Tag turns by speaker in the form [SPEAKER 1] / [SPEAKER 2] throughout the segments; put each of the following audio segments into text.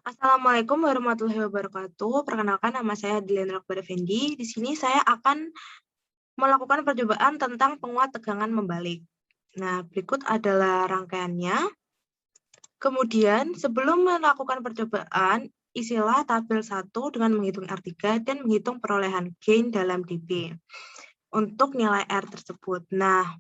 [SPEAKER 1] Assalamualaikum warahmatullahi wabarakatuh. Perkenalkan, nama saya Dilian Akbar Effendi. Di sini saya akan melakukan percobaan tentang penguat tegangan membalik. Nah, berikut adalah rangkaiannya. Kemudian, sebelum melakukan percobaan, isilah tabel 1 dengan menghitung R3 dan menghitung perolehan gain dalam dB untuk nilai R tersebut. Nah,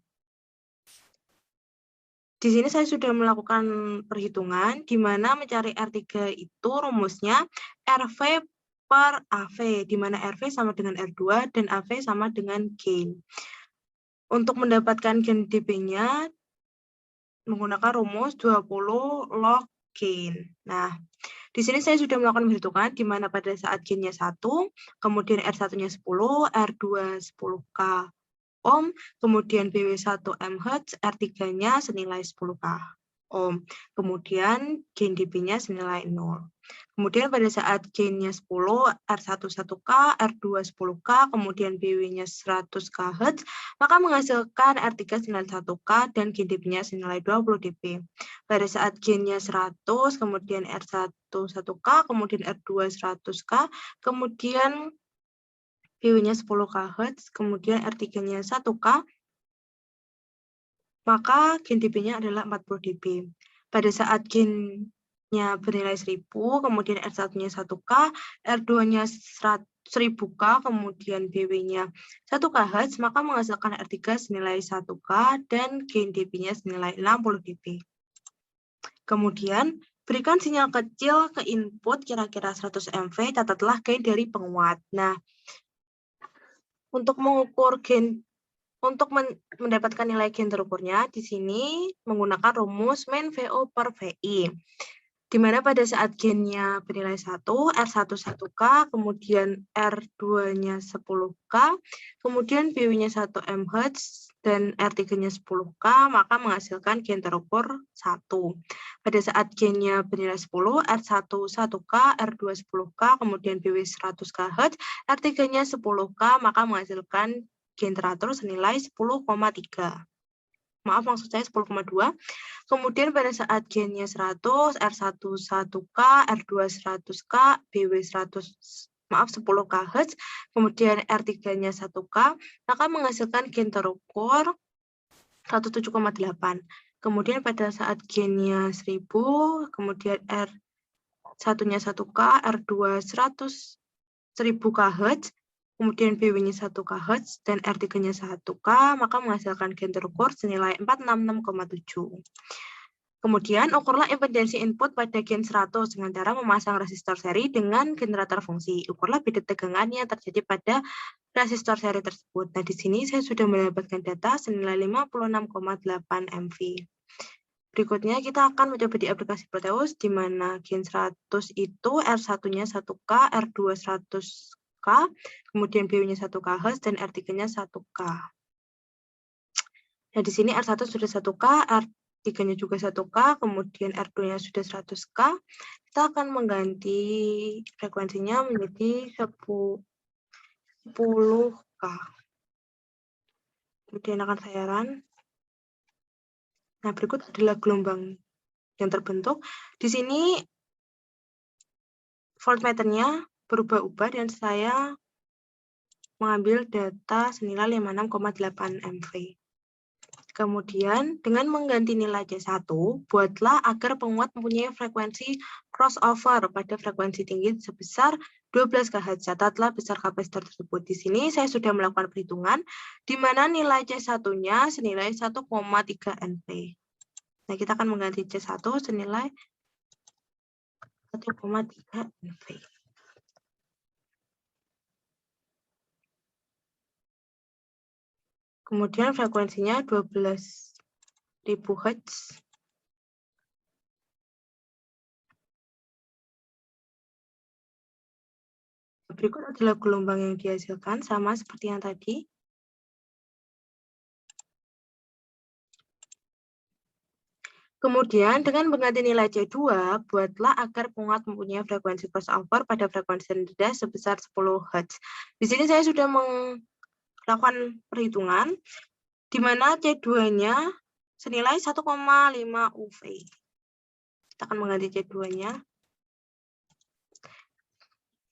[SPEAKER 1] di sini saya sudah melakukan perhitungan, di mana mencari R3 itu rumusnya RV per AV, di mana RV sama dengan R2 dan AV sama dengan gain. Untuk mendapatkan gain dB-nya, menggunakan rumus 20 log gain. Nah, di sini saya sudah melakukan perhitungan, di mana pada saat gain-nya 1, kemudian R1-nya 10, R2 10K ohm, kemudian BW1 mHz, R3-nya senilai 10K ohm, kemudian gain dB-nya senilai 0. Kemudian pada saat gain-nya 10, R1 1K, R2 10K, kemudian BW-nya 100 kHz, maka menghasilkan R3 senilai 1K dan gain dB-nya senilai 20 dB. Pada saat gain-nya 100, kemudian R1 1K, kemudian R2 100K, kemudian BW-nya 10 kHz, kemudian R3-nya 1K, maka gain dB-nya adalah 40 dB. Pada saat gain-nya bernilai 1000, kemudian R1-nya 1K, R2-nya 1000K, kemudian BW-nya 1 kHz, maka menghasilkan R3 senilai 1K dan gain dB-nya senilai 60 dB. Kemudian, berikan sinyal kecil ke input kira-kira 100 mV, catatlah gain dari penguat. Nah, untuk mengukur gain, untuk mendapatkan nilai gain terukurnya, di sini menggunakan rumus min VO per VI. Di mana pada saat gain-nya bernilai 1, R1 1K, kemudian R2-nya 10K, kemudian BW-nya 1 mHz, dan R3-nya 10K, maka menghasilkan gain terukur 1. Pada saat gain-nya bernilai 10, R1 1K, R2 10K, kemudian BW 100 kHz, R3-nya 10K, maka menghasilkan gain teratur senilai 10,3. Maaf, maksud saya 10,2. Kemudian pada saat gain-nya 100, R1 1K, R2 100K, BW 10 kHz, kemudian R3-nya 1K, maka menghasilkan gain terukur 107,8. Kemudian pada saat gain-nya 1000, kemudian R1-nya 1K, R2 1000 kHz, kemudian BW-nya 1 kHz, dan R3-nya 1K, maka menghasilkan gain terukur senilai 466,7. Kemudian, ukurlah impedansi input pada gain 100 dengan cara memasang resistor seri dengan generator fungsi. Ukurlah beda tegangan yang terjadi pada resistor seri tersebut. Nah, di sini saya sudah mendapatkan data senilai 56,8 mV. Berikutnya, kita akan mencoba di aplikasi Proteus, di mana gain 100 itu R1-nya 1K, R2 100K, kemudian BW-nya 1 kHz, dan R3-nya 1K. Nah, di sini R1 sudah 1K, R3-nya juga 1K, kemudian R2-nya sudah 100K. Kita akan mengganti frekuensinya menjadi 10K. Kemudian akan saya run. Nah, berikut adalah gelombang yang terbentuk. Di sini voltmeternya berubah-ubah dan saya mengambil data senilai 56,8 mV. Kemudian, dengan mengganti nilai C1, buatlah agar penguat mempunyai frekuensi crossover pada frekuensi tinggi sebesar 12 kHz. Catatlah besar kapasitor tersebut. Di sini saya sudah melakukan perhitungan, di mana nilai C1-nya senilai 1,3 NV. Nah, kita akan mengganti C1 senilai 1,3 NV. Kemudian frekuensinya 12.000 Hz. Berikut adalah gelombang yang dihasilkan, sama seperti yang tadi. Kemudian, dengan mengganti nilai C2, buatlah agar penguat mempunyai frekuensi crossover pada frekuensi rendah sebesar 10 Hz. Di sini saya sudah melakukan perhitungan, di mana C2-nya senilai 1,5 UV. Kita akan mengganti C2-nya.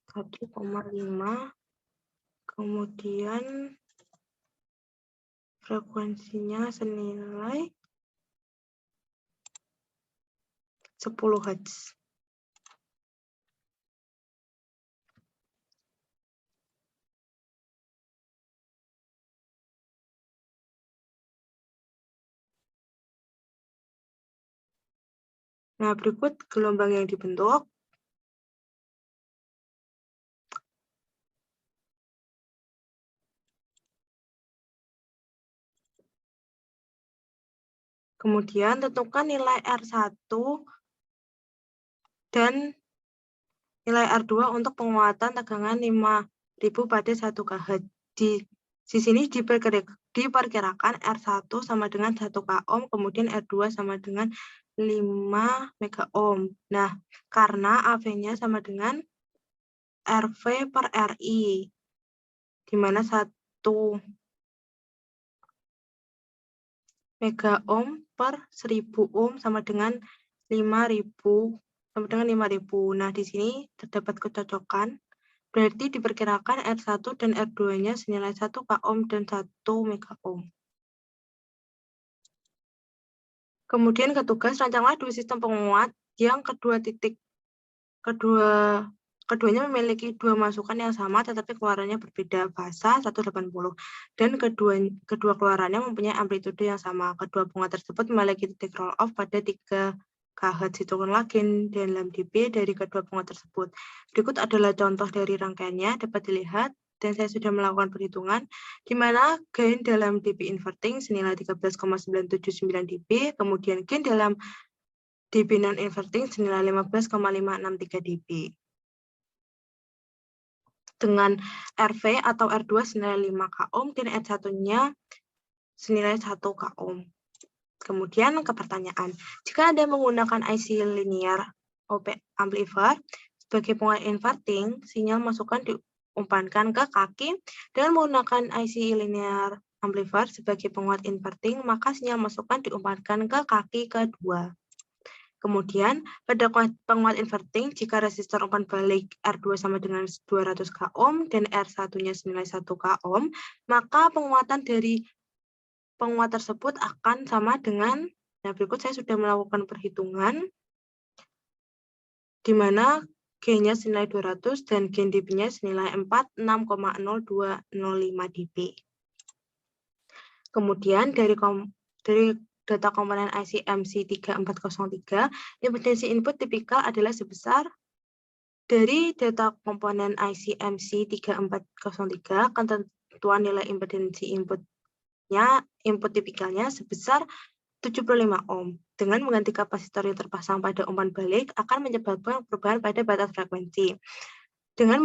[SPEAKER 1] 1,5, kemudian frekuensinya senilai 10 Hz. Nah, berikut gelombang yang dibentuk. Kemudian tentukan nilai R1 dan nilai R2 untuk penguatan tegangan 5.000 pada 1 kHz. Di sini diperkirakan R1 sama dengan 1 kOhm, kemudian R2 sama dengan 5 megaohm. Nah, karena AV-nya sama dengan RV per RI, di mana 1 megaohm per 1000 ohm sama dengan 5.000 sama dengan 5.000. Nah, di sini terdapat kecocokan. Berarti diperkirakan R1 dan R2-nya senilai 1 kOhm dan 1 megaohm. Kemudian ketugas, rancanglah dua sistem penguat yang keduanya memiliki dua masukan yang sama tetapi keluarannya berbeda fasa 180 dan kedua keluarannya mempunyai amplitude yang sama. Kedua penguat tersebut memiliki titik roll off pada 3 kHz. Hitungkanlah gain dalam dB dari kedua penguat tersebut. Berikut adalah contoh dari rangkaiannya, dapat dilihat dan saya sudah melakukan perhitungan di mana gain dalam dB inverting senilai 13,979 dB, kemudian gain dalam dB non-inverting senilai 15,563 dB. Dengan RV atau R2 senilai 5 kOhm dan R1-nya senilai 1 kOhm. Kemudian ke pertanyaan, jika Anda menggunakan IC linear OP amplifier sebagai penguat inverting, sinyal masukan diumpankan ke kaki. Dengan menggunakan IC linear amplifier sebagai penguat inverting, maka sinyal masukan diumpankan ke kaki kedua. Kemudian, pada penguat inverting, jika resistor umpan balik R2 sama dengan 200 kOhm dan R1-nya senilai 1 kOhm, maka penguatan dari penguat tersebut akan sama dengan, nah berikut saya sudah melakukan perhitungan, di mana gain-nya senilai 200 dan gain dB-nya senilai 46,0205 dB. Kemudian dari data komponen IC MC3403, impedansi input tipikal adalah sebesar dari data komponen IC MC3403, ketentuan nilai impedansi input tipikalnya sebesar 75 ohm. Dengan mengganti kapasitor yang terpasang pada umpan balik akan menyebabkan perubahan pada batas frekuensi. Dengan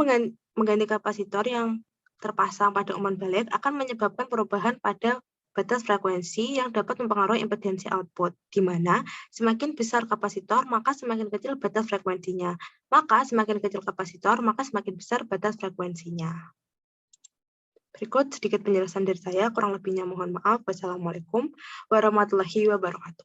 [SPEAKER 1] mengganti kapasitor yang terpasang pada umpan balik akan menyebabkan perubahan pada batas frekuensi yang dapat mempengaruhi impedansi output, di mana semakin besar kapasitor, maka semakin kecil batas frekuensinya. Maka semakin kecil kapasitor, maka semakin besar batas frekuensinya. Berikut sedikit penjelasan dari saya, kurang lebihnya mohon maaf. Wassalamualaikum warahmatullahi wabarakatuh.